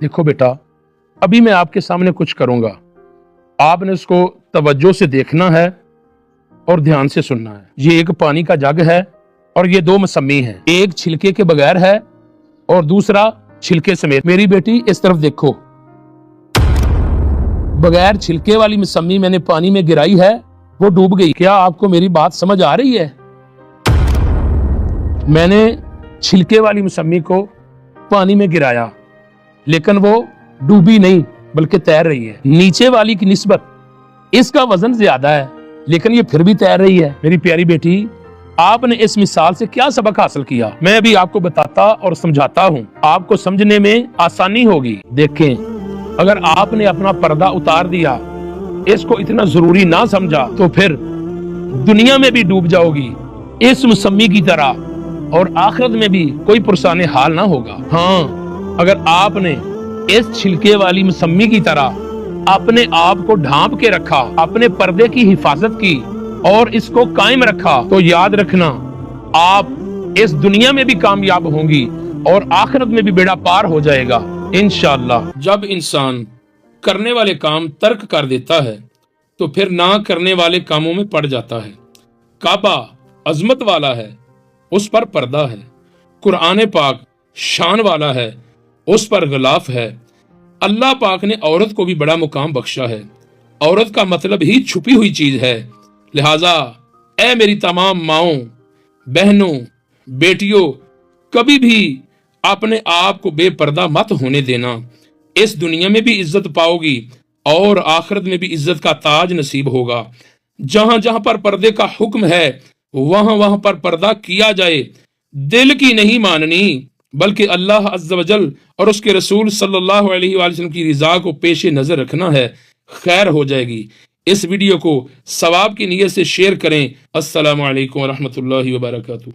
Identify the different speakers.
Speaker 1: देखो बेटा, अभी मैं आपके सामने कुछ करूंगा, आपने उसको तवज्जो से देखना है और ध्यान से सुनना है। ये एक पानी का जग है और ये दो मसम्मी हैं, एक छिलके के बगैर है और दूसरा छिलके समेत। मेरी बेटी इस तरफ देखो, बगैर छिलके वाली मसम्मी मैंने पानी में गिराई है, वो डूब गई। क्या आपको मेरी बात समझ आ रही है? मैंने छिलके वाली मसम्मी को पानी में गिराया, लेकिन वो डूबी नहीं बल्कि तैर रही है। नीचे वाली की निस्बत इसका वजन ज्यादा है, लेकिन ये फिर भी तैर रही है। मेरी प्यारी बेटी, आपने इस मिसाल से क्या सबक हासिल किया? मैं अभी आपको बताता और समझाता हूँ, आपको समझने में आसानी होगी। देखें, अगर आपने अपना पर्दा उतार दिया, इसको इतना जरूरी ना समझा, तो फिर दुनिया में भी डूब जाओगी इस मौसमी की तरह, और आखिरत में भी कोई पुरसाने हाल ना होगा। हाँ, अगर आपने इस छिलके वाली मौसमी की तरह अपने आप को ढांप के रखा, अपने पर्दे की हिफाजत की और इसको कायम रखा, तो याद रखना आप इस दुनिया में भी कामयाब होंगी और आखिरत में भी बेड़ा पार हो जाएगा इंशाअल्लाह। जब इंसान करने वाले काम तर्क कर देता है तो फिर ना करने वाले कामों में पड़ जाता है। काबा अजमत वाला है, उस पर पर्दा है। कुरान पाक शान वाला है, उस पर गिलाफ है। अल्लाह पाक ने औरत को भी बड़ा मुकाम बख्शा है। औरत का मतलब ही छुपी हुई चीज है। लिहाजा ए मेरी तमाम माओं, बहनों, बेटियों, कभी भी अपने आप को बेपर्दा मत होने देना। इस दुनिया में भी इज्जत पाओगी और आखिरत में भी इज्जत का ताज नसीब होगा। जहां जहां पर पर्दे का हुक्म है वहां वहां पर पर्दा किया जाए। दिल की नहीं माननी, बल्कि अल्लाह अज़्ज़ व जल और उसके रसूल सल्लल्लाहु अलैहि वसल्लम की रिजा को पेश नजर रखना है, खैर हो जाएगी। इस वीडियो को सवाब की नीयत से शेयर करें। अस्सलामु अलैकुम व रहमतुल्लाहि व बरकातुहू।